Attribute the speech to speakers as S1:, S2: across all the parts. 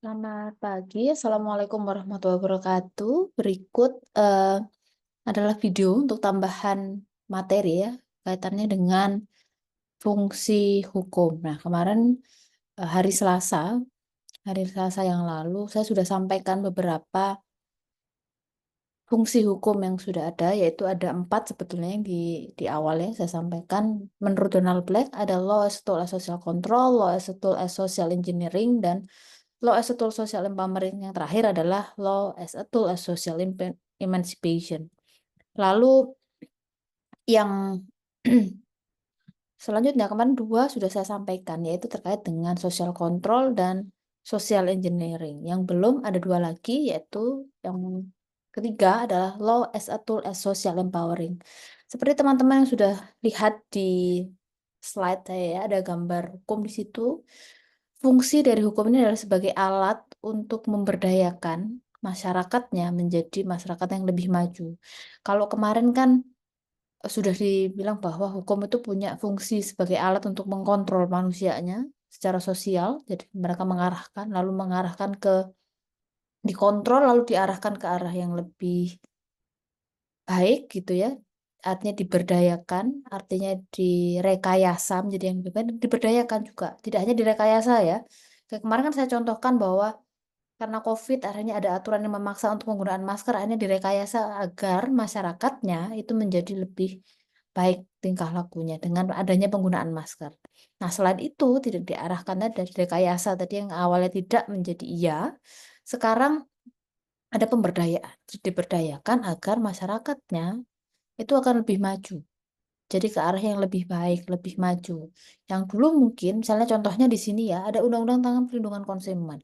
S1: Selamat pagi, Assalamualaikum warahmatullahi wabarakatuh. Berikut adalah video untuk tambahan materi ya, kaitannya dengan fungsi hukum. Nah, kemarin hari Selasa yang lalu, saya sudah sampaikan beberapa fungsi hukum yang sudah ada, yaitu ada 4 sebetulnya yang di awal ya saya sampaikan. Menurut Donald Black, ada law as a tool as social control, law as a tool as social engineering, dan law as a tool social empowering yang terakhir adalah law as a tool as social emancipation. Lalu yang selanjutnya kemarin 2 sudah saya sampaikan, yaitu terkait dengan social control dan social engineering. Yang belum ada 2 lagi, yaitu yang ketiga adalah law as a tool as social empowering. Seperti teman-teman yang sudah lihat di slide saya ya, ada gambar hukum di situ. Fungsi dari hukum ini adalah sebagai alat untuk memberdayakan masyarakatnya menjadi masyarakat yang lebih maju. Kalau kemarin kan sudah dibilang bahwa hukum itu punya fungsi sebagai alat untuk mengkontrol manusianya secara sosial. Jadi mereka mengarahkan ke dikontrol lalu diarahkan ke arah yang lebih baik gitu ya. Artinya diberdayakan, artinya direkayasa menjadi yang lebih baik, diberdayakan juga. Tidak hanya direkayasa ya. Kayak kemarin kan saya contohkan bahwa karena COVID akhirnya ada aturan yang memaksa untuk penggunaan masker, akhirnya direkayasa agar masyarakatnya itu menjadi lebih baik tingkah lakunya dengan adanya penggunaan masker. Nah, selain itu tidak diarahkan dari rekayasa tadi yang awalnya tidak menjadi iya, sekarang ada pemberdayaan. Diberdayakan agar masyarakatnya itu akan lebih maju. Jadi ke arah yang lebih baik, lebih maju. Yang dulu mungkin, misalnya contohnya di sini ya, ada Undang-Undang tentang Perlindungan Konsumen.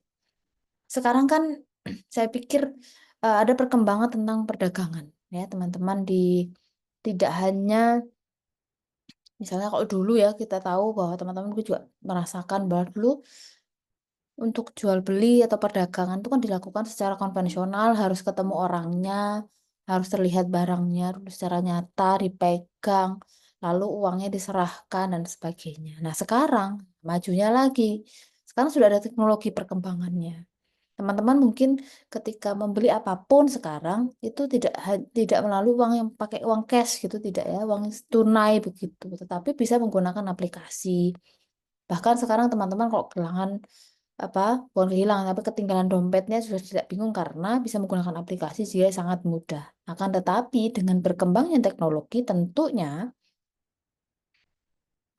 S1: Sekarang kan saya pikir ada perkembangan tentang perdagangan ya teman-teman tidak hanya misalnya kalau dulu ya kita tahu bahwa teman-teman juga merasakan bahwa dulu untuk jual beli atau perdagangan itu kan dilakukan secara konvensional, harus ketemu orangnya, harus terlihat barangnya secara nyata, dipegang, lalu uangnya diserahkan dan sebagainya. Nah, sekarang majunya lagi. Sekarang sudah ada teknologi perkembangannya. Teman-teman mungkin ketika membeli apapun sekarang itu tidak melalui uang yang pakai uang cash gitu, tidak ya, uang tunai begitu, tetapi bisa menggunakan aplikasi. Bahkan sekarang teman-teman kalau kehilangan bukan kehilangan tapi ketinggalan dompetnya sudah tidak bingung karena bisa menggunakan aplikasi sehingga sangat mudah. Akan tetapi dengan berkembangnya teknologi tentunya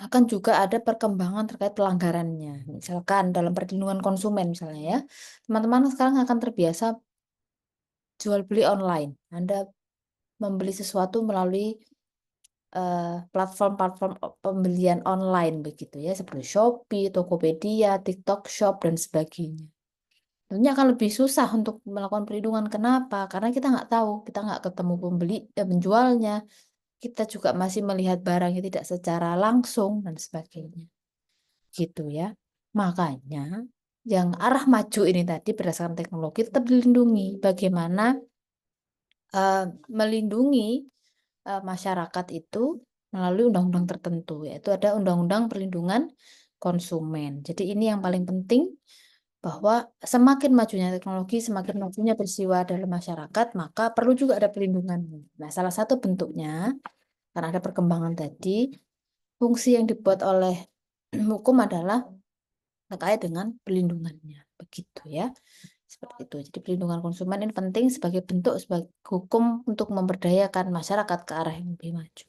S1: akan juga ada perkembangan terkait pelanggarannya. Misalkan dalam perlindungan konsumen misalnya ya, teman-teman sekarang akan terbiasa jual beli online. Anda membeli sesuatu melalui platform-platform pembelian online begitu ya, seperti Shopee, Tokopedia, TikTok Shop dan sebagainya. Tentunya akan lebih susah untuk melakukan perlindungan. Kenapa? Karena kita nggak tahu, kita nggak ketemu penjualnya, kita juga masih melihat barangnya tidak secara langsung dan sebagainya. Gitu ya. Makanya yang arah maju ini tadi berdasarkan teknologi tetap dilindungi. Bagaimana melindungi masyarakat itu melalui undang-undang tertentu, yaitu ada Undang-Undang Perlindungan Konsumen. Jadi ini yang paling penting bahwa semakin majunya teknologi, semakin majunya peristiwa dalam masyarakat, maka perlu juga ada pelindungan. Nah, salah satu bentuknya, karena ada perkembangan tadi, fungsi yang dibuat oleh hukum adalah terkait dengan perlindungannya. Begitu ya. Seperti itu. Jadi perlindungan konsumen ini penting sebagai bentuk sebagai hukum untuk memberdayakan masyarakat ke arah yang lebih maju.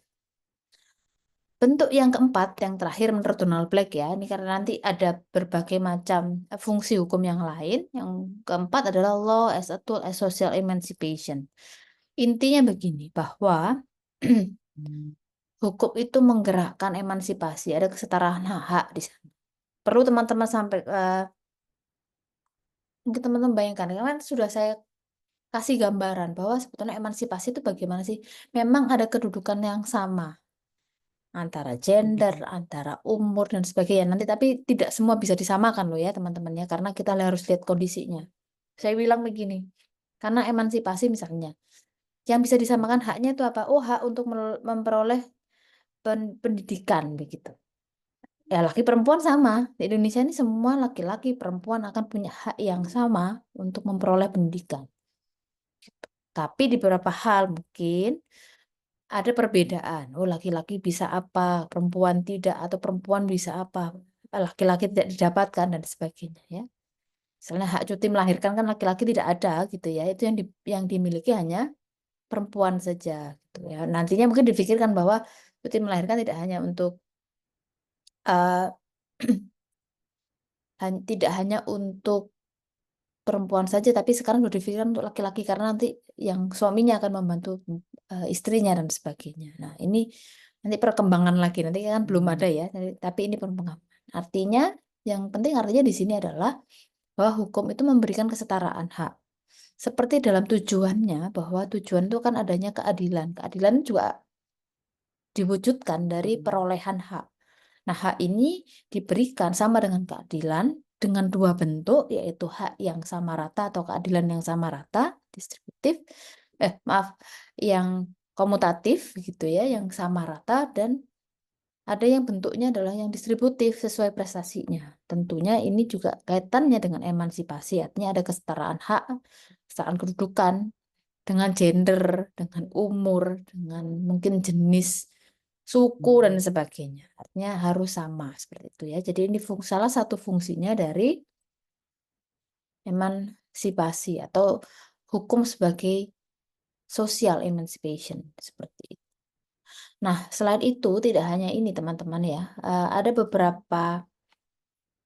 S1: Bentuk yang keempat, yang terakhir menurut Donald Black ya, ini karena nanti ada berbagai macam fungsi hukum yang lain. Yang keempat adalah law as a tool as social emancipation. Intinya begini, bahwa hukum itu menggerakkan emansipasi, ada kesetaraan hak di sana. Perlu teman-teman mungkin teman-teman bayangkan, kan sudah saya kasih gambaran bahwa sebetulnya emansipasi itu bagaimana sih? Memang ada kedudukan yang sama antara gender, antara umur dan sebagainya. Nanti tapi tidak semua bisa disamakan loh ya teman-teman ya, karena kita harus lihat kondisinya. Saya bilang begini, karena emansipasi misalnya, yang bisa disamakan haknya itu apa? Oh, hak untuk memperoleh pendidikan begitu. Ya laki perempuan sama. Di Indonesia ini semua laki-laki perempuan akan punya hak yang sama untuk memperoleh pendidikan. Tapi di beberapa hal mungkin ada perbedaan. Oh, laki-laki bisa apa, perempuan tidak, atau perempuan bisa apa, laki-laki tidak didapatkan dan sebagainya ya. Misalnya hak cuti melahirkan kan laki-laki tidak ada gitu ya. Itu yang dimiliki hanya perempuan saja gitu ya. Nantinya mungkin dipikirkan bahwa cuti melahirkan tidak hanya untuk eh, tidak hanya untuk perempuan saja, tapi sekarang sudah dipikirkan untuk laki-laki karena nanti yang suaminya akan membantu istrinya dan sebagainya. Nah, ini nanti perkembangan lagi, nanti kan belum ada ya, tapi ini perkembangan. Artinya, yang penting artinya di sini adalah bahwa hukum itu memberikan kesetaraan hak. Seperti dalam tujuannya, bahwa tujuan itu kan adanya keadilan. Keadilan juga diwujudkan dari perolehan hak. Nah, hak ini diberikan sama dengan keadilan dengan dua bentuk, yaitu hak yang sama rata atau keadilan yang sama rata, distributif, maaf, yang komutatif gitu ya, yang sama rata, dan ada yang bentuknya adalah yang distributif sesuai prestasinya. Tentunya ini juga kaitannya dengan emansipasi, artinya ada kesetaraan hak, kesetaraan kedudukan, dengan gender, dengan umur, dengan mungkin jenis suku dan sebagainya. Artinya harus sama seperti itu ya. Jadi ini salah satu fungsinya dari emansipasi atau hukum sebagai social emancipation seperti itu. Nah, selain itu tidak hanya ini teman-teman ya, ada beberapa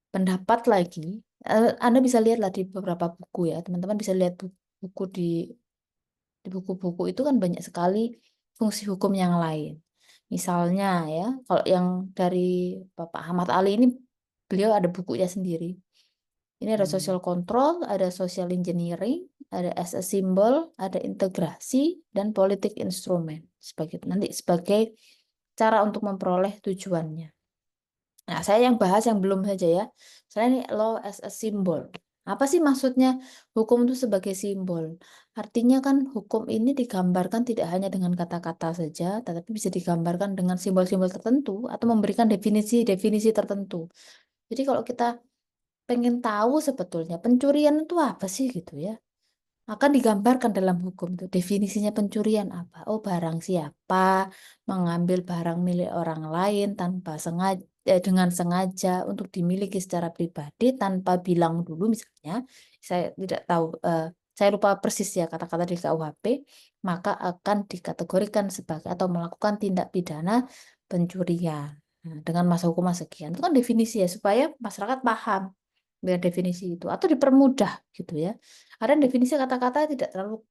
S1: pendapat lagi. Anda bisa lihatlah di beberapa buku ya, teman-teman bisa lihat buku di buku-buku itu kan banyak sekali fungsi hukum yang lain. Misalnya ya, kalau yang dari Bapak Ahmad Ali ini, beliau ada bukunya sendiri. Ini ada social control, ada social engineering, ada as a symbol, ada integrasi, dan politik instrumen. Sebagai cara untuk memperoleh tujuannya. Nah, saya yang bahas yang belum saja ya. Saya ini law as a symbol. Apa sih maksudnya hukum itu sebagai simbol? Artinya kan hukum ini digambarkan tidak hanya dengan kata-kata saja, tetapi bisa digambarkan dengan simbol-simbol tertentu atau memberikan definisi-definisi tertentu. Jadi kalau kita pengen tahu sebetulnya pencurian itu apa sih gitu ya, akan digambarkan dalam hukum itu definisinya pencurian apa. Oh, barang siapa mengambil barang milik orang lain tanpa sengaja, dengan sengaja untuk dimiliki secara pribadi tanpa bilang dulu misalnya, saya tidak tahu, saya lupa persis ya kata-kata di KUHP, maka akan dikategorikan sebagai atau melakukan tindak pidana pencurian. Nah, dengan masa hukuman sekian itu kan definisi ya supaya masyarakat paham dengan definisi itu atau dipermudah gitu ya. Ada definisi kata-kata tidak terlalu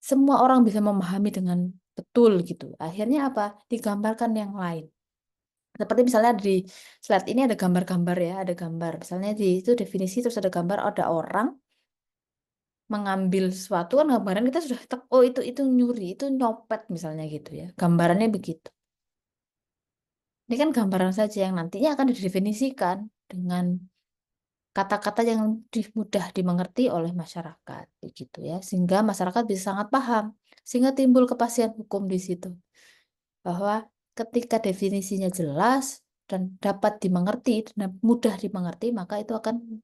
S1: semua orang bisa memahami dengan betul gitu. Akhirnya apa? Digambarkan yang lain. Seperti misalnya di slide ini ada gambar-gambar ya, ada gambar. Misalnya di itu definisi terus ada gambar ada orang mengambil sesuatu kan gambaran kita sudah oh itu nyuri, itu nyopet misalnya gitu ya. Gambarannya begitu. Ini kan gambaran saja yang nantinya akan didefinisikan dengan kata-kata yang mudah dimengerti oleh masyarakat gitu ya sehingga masyarakat bisa sangat paham sehingga timbul kepastian hukum di situ bahwa ketika definisinya jelas dan dapat dimengerti dan mudah dimengerti maka itu akan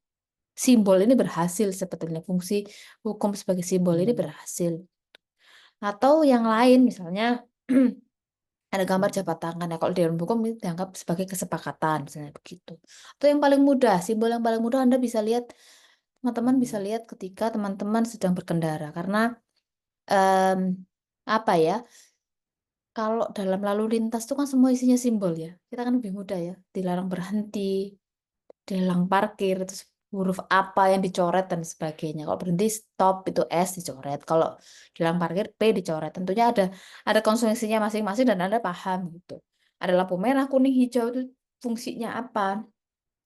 S1: simbol ini berhasil sebetulnya fungsi hukum sebagai simbol ini berhasil atau yang lain misalnya ada gambar jabat tangan ya kalau di dalam hukum itu dianggap sebagai kesepakatan misalnya begitu atau yang paling mudah simbol yang paling mudah Anda bisa lihat teman-teman bisa lihat ketika teman-teman sedang berkendara karena em, apa ya kalau dalam lalu lintas itu kan semua isinya simbol ya kita kan lebih mudah ya dilarang berhenti dilarang parkir terus huruf apa yang dicoret dan sebagainya kalau berhenti stop itu S dicoret kalau dilarang parkir P dicoret tentunya ada konsekuensinya masing-masing dan Anda paham gitu ada lampu merah kuning hijau itu fungsinya apa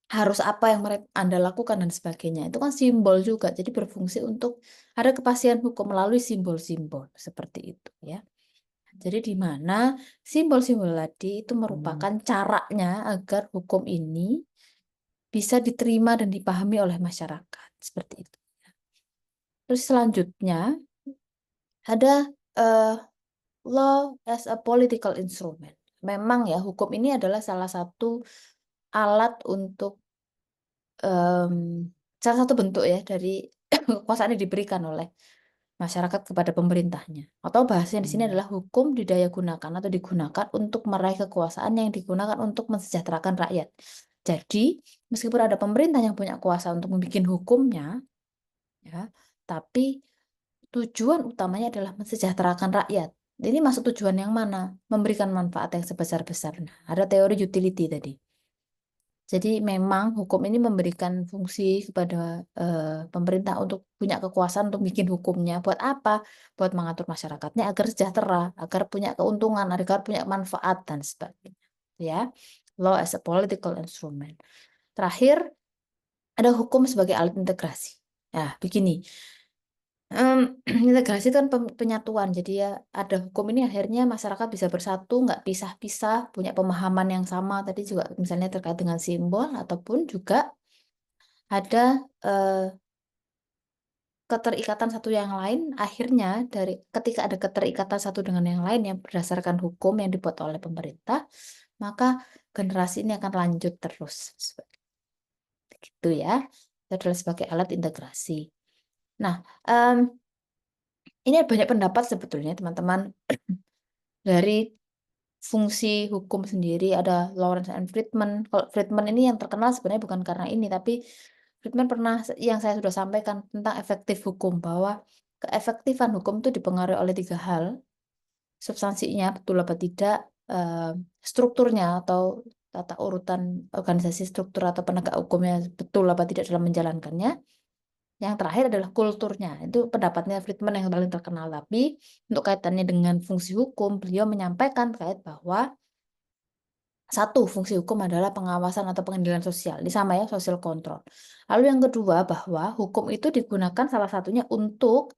S1: harus apa yang mereka Anda lakukan dan sebagainya. Itu kan simbol juga. Jadi berfungsi untuk ada kepastian hukum melalui simbol-simbol seperti itu ya. Jadi di mana simbol-simbol tadi itu merupakan caranya agar hukum ini bisa diterima dan dipahami oleh masyarakat seperti itu. Terus selanjutnya ada eh, law as a political instrument. Memang ya hukum ini adalah salah satu alat untuk salah satu bentuk ya dari kekuasaan yang diberikan oleh masyarakat kepada pemerintahnya. Atau bahasanya di sini adalah hukum didaya gunakan atau digunakan untuk meraih kekuasaan yang digunakan untuk mensejahterakan rakyat. Jadi, meskipun ada pemerintah yang punya kuasa untuk membuat hukumnya, ya, tapi tujuan utamanya adalah mensejahterakan rakyat. Ini masuk tujuan yang mana? Memberikan manfaat yang sebesar-besarnya. Ada teori utility tadi. Jadi memang hukum ini memberikan fungsi kepada pemerintah untuk punya kekuasaan untuk bikin hukumnya. Buat apa? Buat mengatur masyarakatnya agar sejahtera, agar punya keuntungan, agar punya manfaat dan sebagainya. Ya, law as a political instrument. Terakhir, ada hukum sebagai alat integrasi. Nah, begini. Integrasi itu kan penyatuan. Jadi ya ada hukum ini akhirnya masyarakat bisa bersatu, nggak pisah-pisah, punya pemahaman yang sama. Tadi juga misalnya terkait dengan simbol ataupun juga ada keterikatan satu yang lain. Akhirnya dari ketika ada keterikatan satu dengan yang lain yang berdasarkan hukum yang dibuat oleh pemerintah, maka generasi ini akan lanjut terus. Gitu ya. Itu adalah sebagai alat integrasi. Nah, ini banyak pendapat sebetulnya teman-teman dari fungsi hukum sendiri. Ada Lawrence and Friedman. Kalau Friedman ini yang terkenal sebenarnya bukan karena ini, tapi Friedman pernah yang saya sudah sampaikan tentang efektif hukum, bahwa keefektifan hukum itu dipengaruhi oleh 3 hal: substansinya betul apa tidak, eh, strukturnya atau tata urutan organisasi struktur atau penegak hukumnya betul apa tidak dalam menjalankannya. Yang terakhir adalah kulturnya. Itu pendapatnya Friedman yang paling terkenal. Tapi untuk kaitannya dengan fungsi hukum, beliau menyampaikan terkait bahwa satu, fungsi hukum adalah pengawasan atau pengendalian sosial. Ini sama ya, social control. Lalu yang kedua, bahwa hukum itu digunakan salah satunya untuk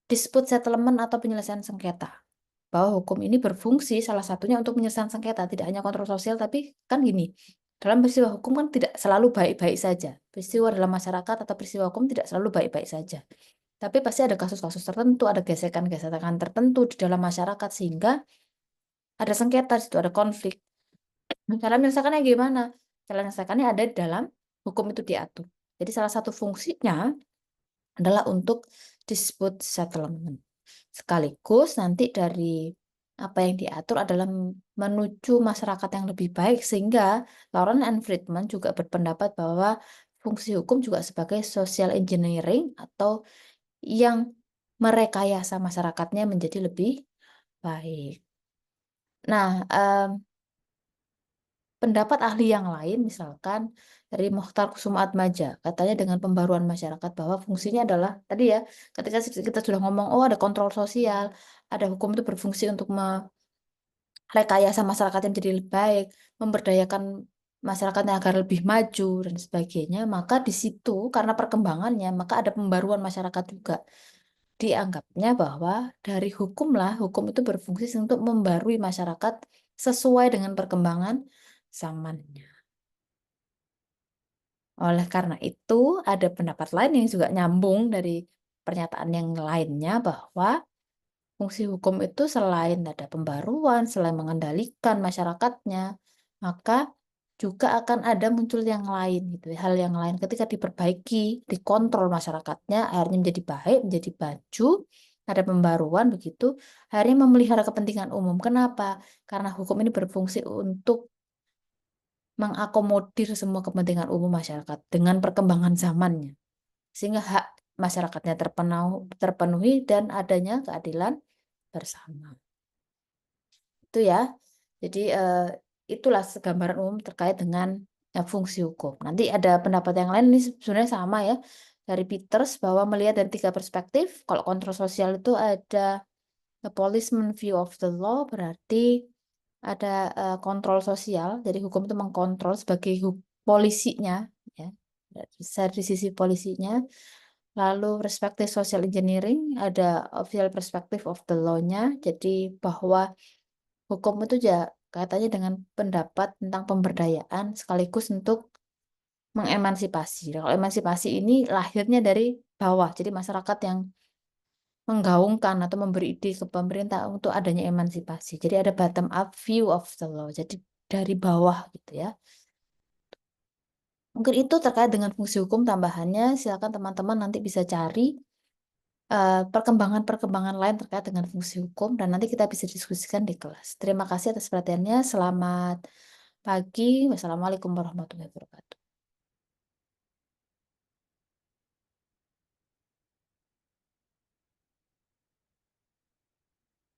S1: dispute settlement atau penyelesaian sengketa. Bahwa hukum ini berfungsi salah satunya untuk penyelesaian sengketa, tidak hanya kontrol sosial, tapi kan gini, dalam peristiwa hukum kan tidak selalu baik-baik saja. Peristiwa dalam masyarakat atau peristiwa hukum tidak selalu baik-baik saja. Tapi pasti ada kasus-kasus tertentu, ada gesekan-gesekan tertentu di dalam masyarakat sehingga ada sengketa, di situ ada konflik. Cara menyelesaikannya gimana? Cara menyelesaikannya ada di dalam hukum itu diatur. Jadi salah satu fungsinya adalah untuk dispute settlement. Sekaligus nanti dari apa yang diatur adalah menuju masyarakat yang lebih baik, sehingga Lawrence and Friedman juga berpendapat bahwa fungsi hukum juga sebagai social engineering atau yang merekayasa masyarakatnya menjadi lebih baik. Nah, pendapat ahli yang lain, misalkan dari Mokhtar Kusumaatmadja, katanya dengan pembaruan masyarakat bahwa fungsinya adalah tadi ya, ketika kita sudah ngomong, oh ada kontrol sosial, ada hukum itu berfungsi untuk merekayasa masyarakat yang jadi lebih baik, memberdayakan masyarakatnya agar lebih maju dan sebagainya, maka di situ karena perkembangannya, maka ada pembaruan masyarakat juga. Dianggapnya bahwa dari hukumlah, hukum itu berfungsi untuk membarui masyarakat sesuai dengan perkembangan zamannya. Oleh karena itu, ada pendapat lain yang juga nyambung dari pernyataan yang lainnya, bahwa fungsi hukum itu selain ada pembaruan, selain mengendalikan masyarakatnya, maka juga akan ada muncul yang lain gitu, hal yang lain ketika diperbaiki, dikontrol masyarakatnya, akhirnya menjadi baik, menjadi baju, ada pembaruan begitu, akhirnya memelihara kepentingan umum. Kenapa? Karena hukum ini berfungsi untuk mengakomodir semua kepentingan umum masyarakat dengan perkembangan zamannya, sehingga hak masyarakatnya terpenuhi dan adanya keadilan bersama. Itu ya. Jadi itulah segambaran umum terkait dengan fungsi hukum. Nanti ada pendapat yang lain, ini sebenarnya sama ya, dari Peters, bahwa melihat dari 3 perspektif. Kalau kontrol sosial itu ada the policeman view of the law, berarti ada kontrol sosial. Jadi hukum itu mengkontrol sebagai polisinya, ya, dari sisi polisinya. Lalu perspektif social engineering, ada official perspective of the law-nya. Jadi bahwa hukum itu ya kaitannya dengan pendapat tentang pemberdayaan sekaligus untuk mengemansipasi. Nah, kalau emansipasi ini lahirnya dari bawah, jadi masyarakat yang menggaungkan atau memberi ide ke pemerintah untuk adanya emansipasi. Jadi ada bottom up view of the law, jadi dari bawah gitu ya. Mungkin itu terkait dengan fungsi hukum, tambahannya silakan teman-teman nanti bisa cari, perkembangan-perkembangan lain terkait dengan fungsi hukum dan nanti kita bisa diskusikan di kelas. Terima kasih atas perhatiannya, selamat pagi, wassalamualaikum warahmatullahi wabarakatuh.